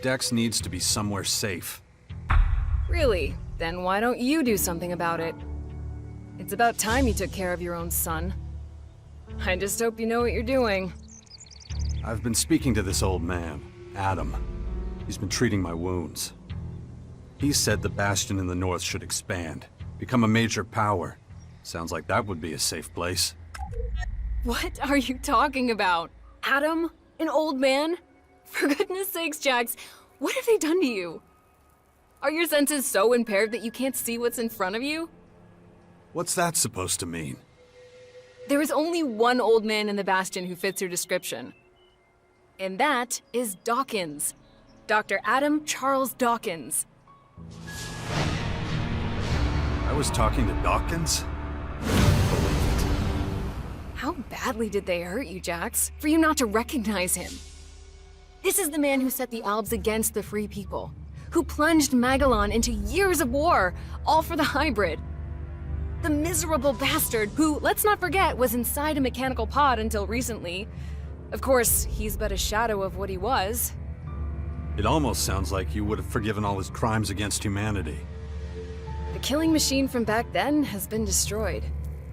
Dex needs to be somewhere safe. Really? Then why don't you do something about it? It's about time you took care of your own son. I just hope you know what you're doing. I've been speaking to this old man, Adam. He's been treating my wounds. He said the Bastion in the north should expand, become a major power. Sounds like that would be a safe place. What are you talking about? Adam? An old man? For goodness sakes, Jax, what have they done to you? Are your senses so impaired that you can't see what's in front of you? What's that supposed to mean? There is only one old man in the Bastion who fits your description. And that is Dawkins. Dr. Adam Charles Dawkins. I was talking to Dawkins? How badly did they hurt you, Jax, for you not to recognize him? This is the man who set the Albs against the Free People, who plunged Magalan into years of war, all for the hybrid. The miserable bastard who, let's not forget, was inside a mechanical pod until recently. Of course, he's but a shadow of what he was. It almost sounds like you would have forgiven all his crimes against humanity. The killing machine from back then has been destroyed.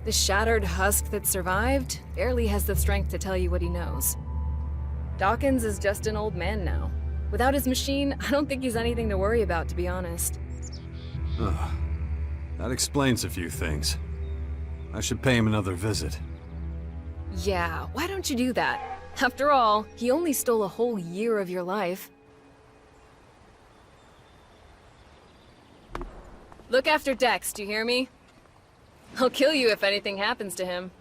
The shattered husk that survived barely has the strength to tell you what he knows. Dawkins is just an old man now. Without his machine, I don't think he's anything to worry about, to be honest. Ugh. That explains a few things. I should pay him another visit. Yeah, why don't you do that? After all, he only stole a whole year of your life. Look after Dex, do you hear me? I'll kill you if anything happens to him.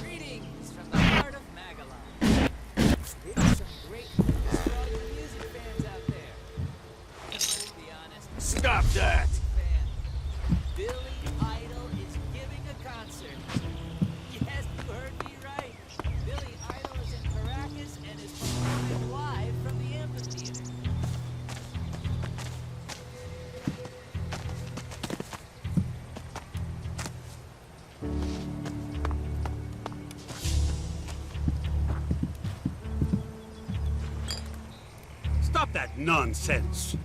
Greetings from the heart of Magalan. Here's some great news for all you music fans out there. To be honest, Stop that! fan, Billy Idol is giving a concert. Yes, you heard me right. Billy Idol is in Caracas and is performing live from the amphitheater. Stop that nonsense!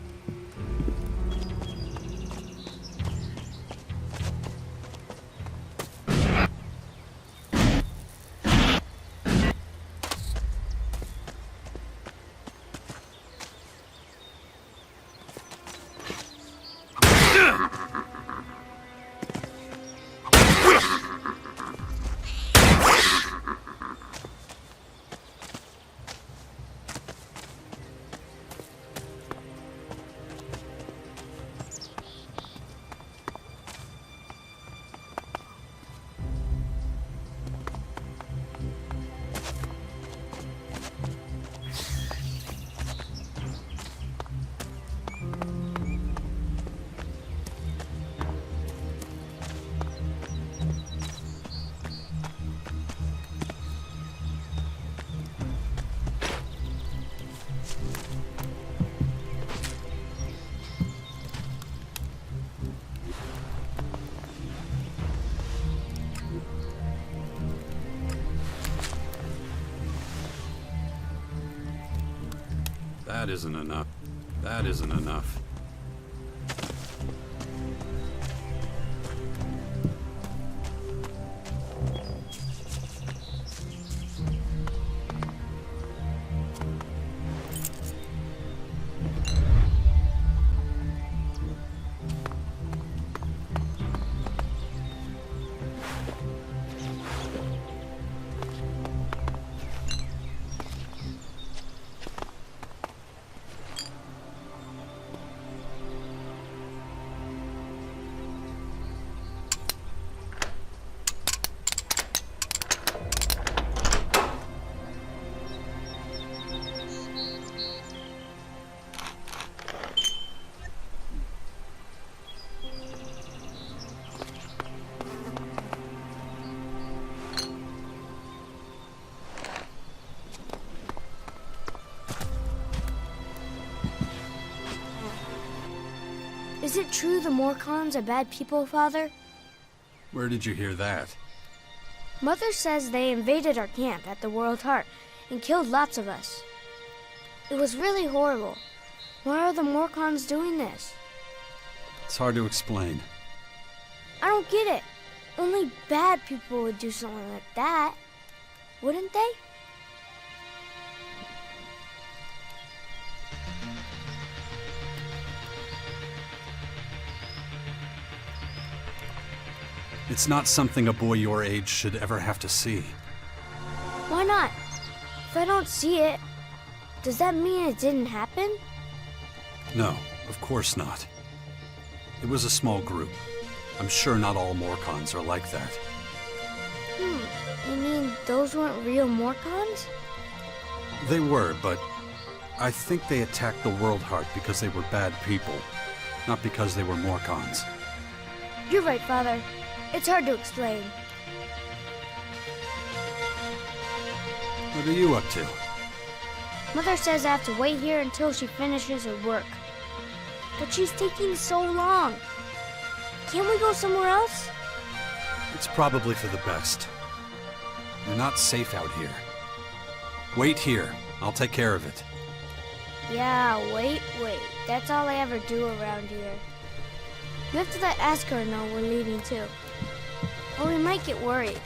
That isn't enough. That isn't enough. Is it true the Morcons are bad people, Father? Where did you hear that? Mother says they invaded our camp at the World Heart and killed lots of us. It was really horrible. Why are the Morcons doing this? It's hard to explain. I don't get it. Only bad people would do something like that, wouldn't they? It's not something a boy your age should ever have to see. Why not? If I don't see it, does that mean it didn't happen? No, of course not. It was a small group. I'm sure not all Morcons are like that. You mean those weren't real Morcons? They were, but I think they attacked the World Heart because they were bad people, not because they were Morcons. You're right, Father. It's hard to explain. What are you up to? Mother says I have to wait here until she finishes her work. But she's taking so long. Can't we go somewhere else? It's probably for the best. You're not safe out here. Wait here. I'll take care of it. Yeah, wait. That's all I ever do around here. You have to let Askar know we're leaving too. Or we might get worried.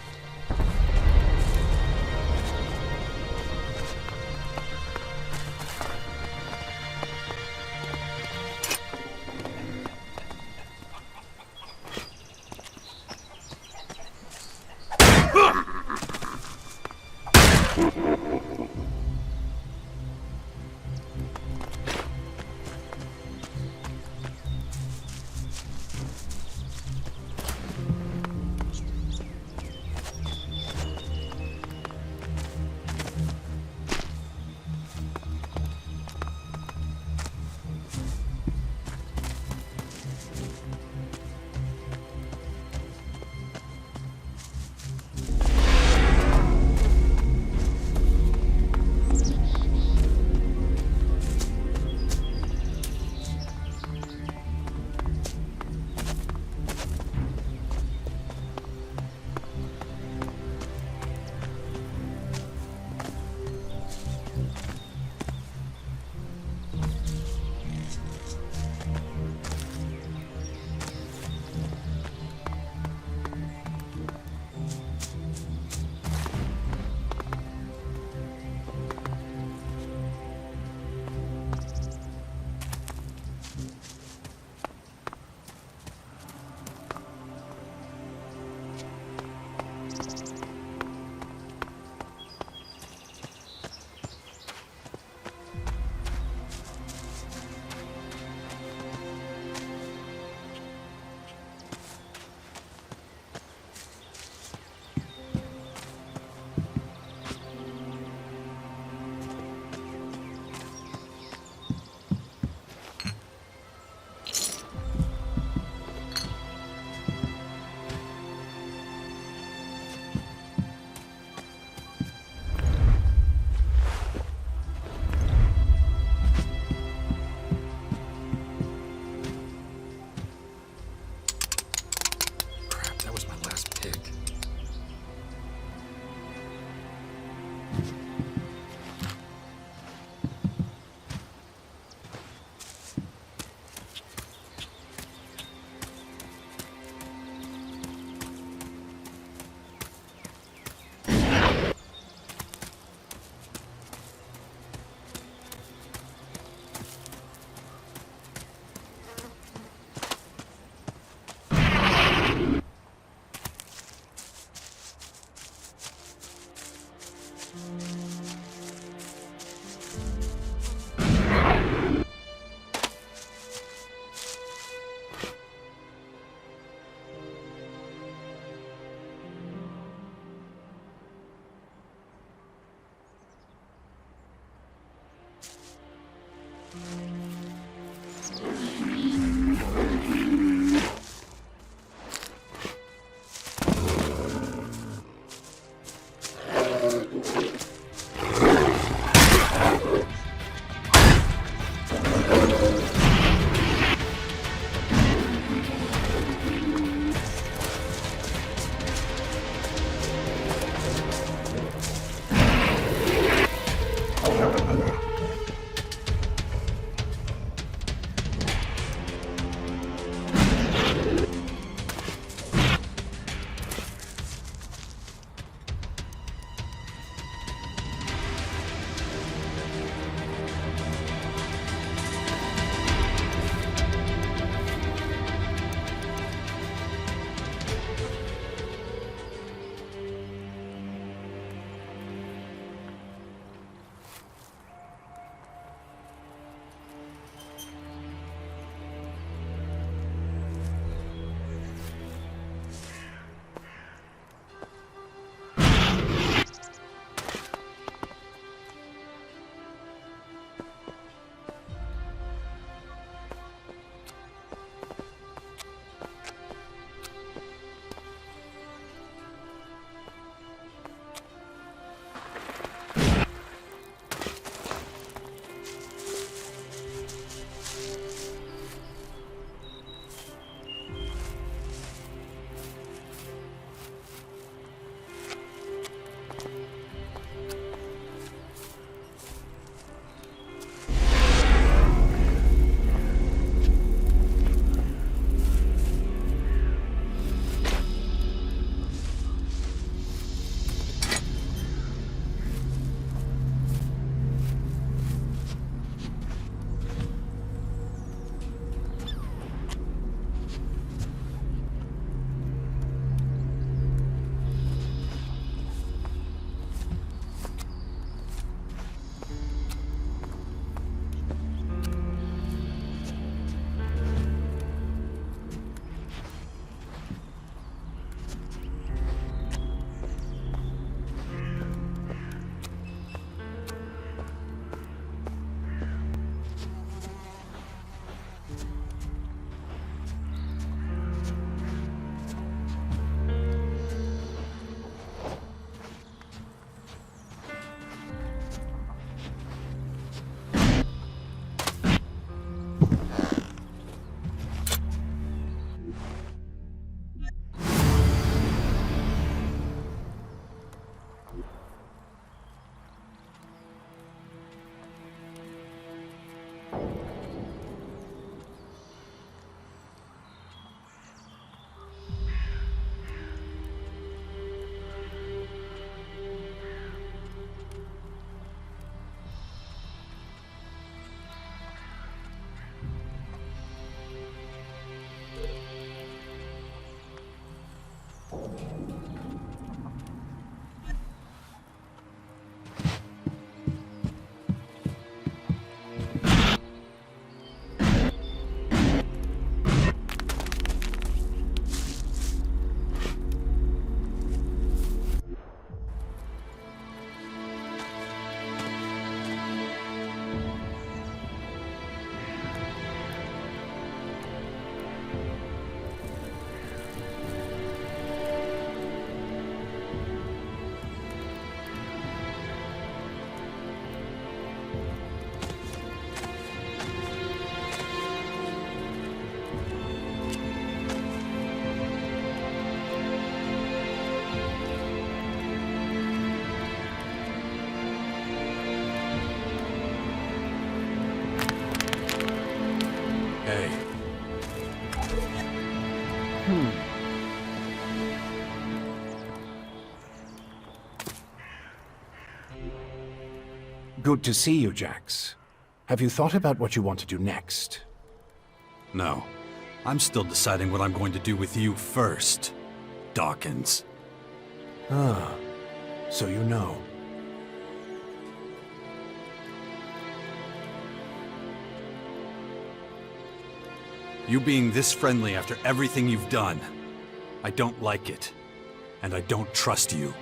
okay. Good to see you, Jax. Have you thought about what you want to do next? No. I'm still deciding what I'm going to do with you first, Dawkins. Ah, so you know. You being this friendly after everything you've done. I don't like it. And I don't trust you.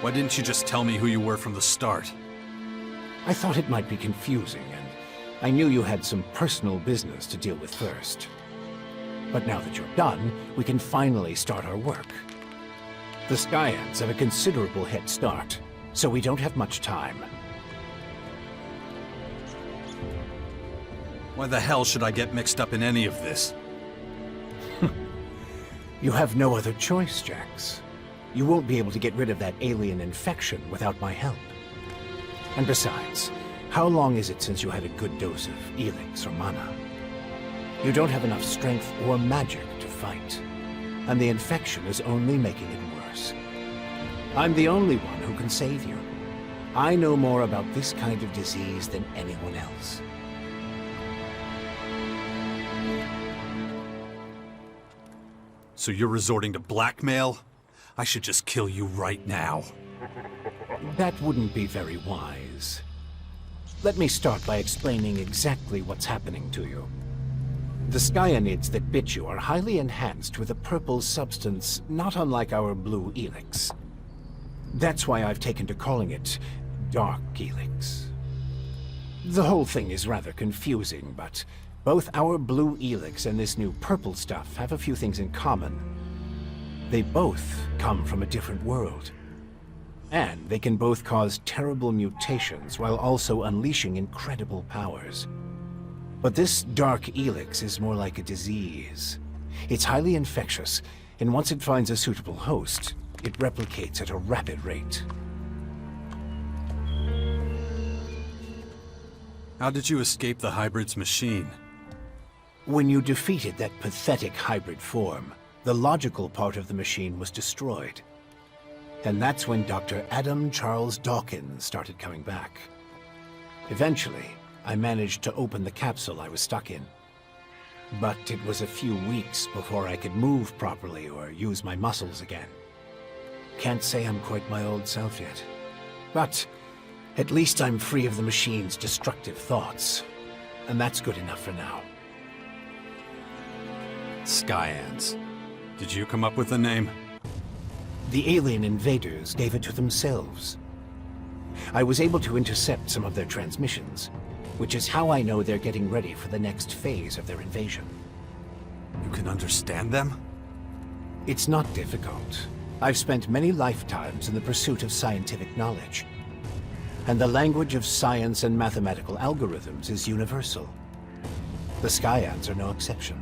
Why didn't you just tell me who you were from the start? I thought it might be confusing, and I knew you had some personal business to deal with first. But now that you're done, we can finally start our work. The Skyans have a considerable head start, so we don't have much time. Why the hell should I get mixed up in any of this? You have no other choice, Jax. You won't be able to get rid of that alien infection without my help. And besides, how long is it since you had a good dose of ELEX or mana? You don't have enough strength or magic to fight, and the infection is only making it worse. I'm the only one who can save you. I know more about this kind of disease than anyone else. So you're resorting to blackmail? I should just kill you right now. That wouldn't be very wise. Let me start by explaining exactly what's happening to you. The Skyanids that bit you are highly enhanced with a purple substance not unlike our blue ELEX. That's why I've taken to calling it Dark ELEX. The whole thing is rather confusing, but both our blue ELEX and this new purple stuff have a few things in common. They both come from a different world. And they can both cause terrible mutations while also unleashing incredible powers. But this dark ELEX is more like a disease. It's highly infectious, and once it finds a suitable host, it replicates at a rapid rate. How did you escape the hybrid's machine? When you defeated that pathetic hybrid form, the logical part of the machine was destroyed. And that's when Dr. Adam Charles Dawkins started coming back. Eventually, I managed to open the capsule I was stuck in. But it was a few weeks before I could move properly or use my muscles again. Can't say I'm quite my old self yet. But at least I'm free of the machine's destructive thoughts. And that's good enough for now. Skyans. Did you come up with the name? The alien invaders gave it to themselves. I was able to intercept some of their transmissions, which is how I know they're getting ready for the next phase of their invasion. You can understand them? It's not difficult. I've spent many lifetimes in the pursuit of scientific knowledge. And the language of science and mathematical algorithms is universal. The Skyans are no exception.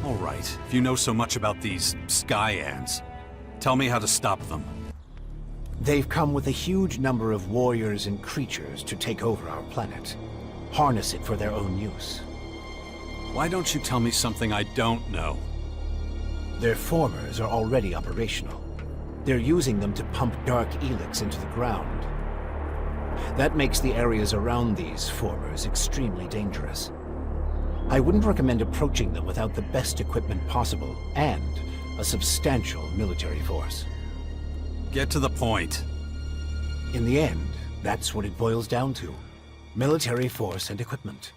All right, if you know so much about these Skyans, tell me how to stop them. They've come with a huge number of warriors and creatures to take over our planet. Harness it for their own use. Why don't you tell me something I don't know? Their formers are already operational. They're using them to pump dark ELEX into the ground. That makes the areas around these formers extremely dangerous. I wouldn't recommend approaching them without the best equipment possible and a substantial military force. Get to the point. In the end, that's what it boils down to. Military force and equipment.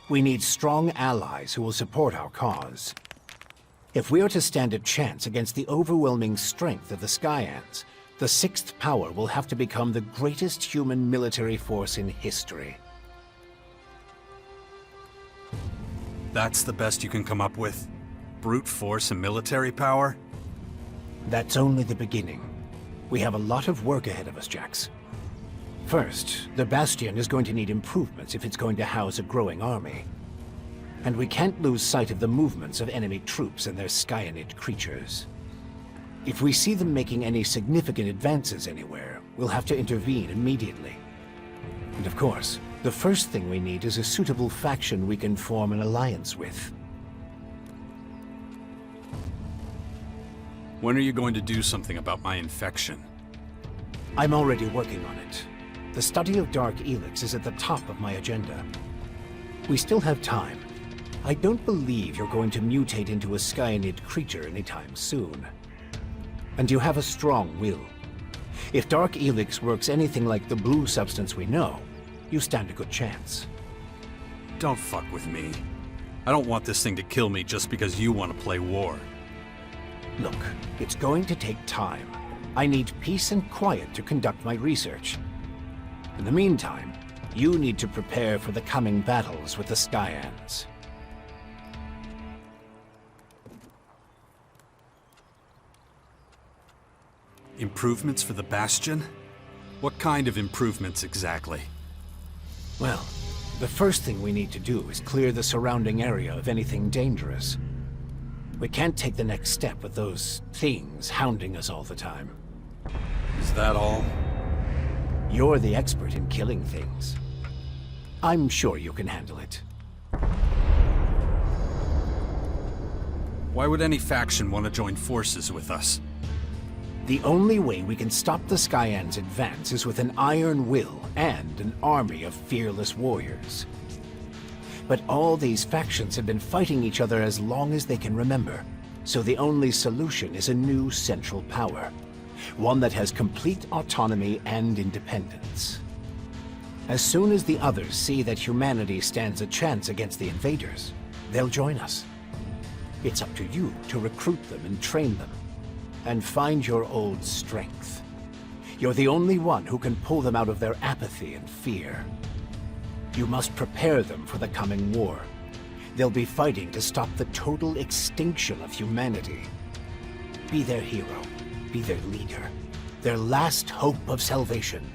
We need strong allies who will support our cause. If we are to stand a chance against the overwhelming strength of the Skyans, the sixth power will have to become the greatest human military force in history. That's the best you can come up with? Brute force and military power? That's only the beginning. We have a lot of work ahead of us, Jax. First, the Bastion is going to need improvements if it's going to house a growing army. And we can't lose sight of the movements of enemy troops and their Skyanid creatures. If we see them making any significant advances anywhere, we'll have to intervene immediately. And of course, The first thing we need is a suitable faction we can form an alliance with. When are you going to do something about my infection? I'm already working on it. The study of Dark ELEX is at the top of my agenda. We still have time. I don't believe you're going to mutate into a Skyanid creature anytime soon. And you have a strong will. If Dark ELEX works anything like the blue substance we know, you stand a good chance. Don't fuck with me. I don't want this thing to kill me just because you want to play war. Look, it's going to take time. I need peace and quiet to conduct my research. In the meantime, you need to prepare for the coming battles with the Skyans. Improvements for the Bastion? What kind of improvements exactly? Well, the first thing we need to do is clear the surrounding area of anything dangerous. We can't take the next step with those things hounding us all the time. Is that all? You're the expert in killing things. I'm sure you can handle it. Why would any faction want to join forces with us? The only way we can stop the Skyans' advance is with an iron will and an army of fearless warriors. But all these factions have been fighting each other as long as they can remember, so the only solution is a new central power. One that has complete autonomy and independence. As soon as the others see that humanity stands a chance against the invaders, they'll join us. It's up to you to recruit them and train them, and find your old strength. You're the only one who can pull them out of their apathy and fear. You must prepare them for the coming war. They'll be fighting to stop the total extinction of humanity. Be their hero. Be their leader. Their last hope of salvation.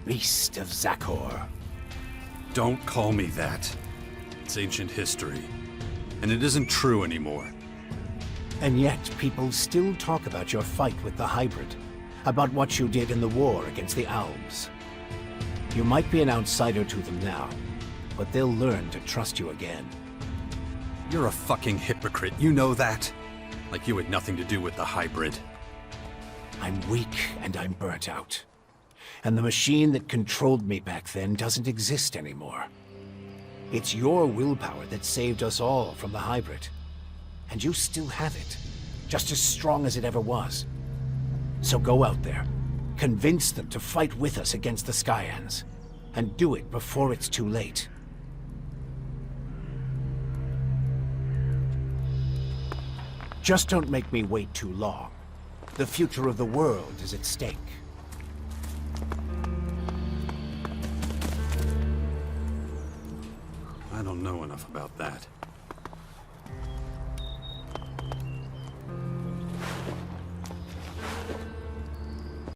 Beast of Zakor. Don't call me that. It's ancient history. And it isn't true anymore. And yet, people still talk about your fight with the hybrid. About what you did in the war against the Alps. You might be an outsider to them now, but they'll learn to trust you again. You're a fucking hypocrite, you know that? Like you had nothing to do with the hybrid. I'm weak and I'm burnt out. And the machine that controlled me back then doesn't exist anymore. It's your willpower that saved us all from the hybrid. And you still have it, just as strong as it ever was. So go out there, convince them to fight with us against the Skyans, and do it before it's too late. Just don't make me wait too long. The future of the world is at stake. I don't know enough about that.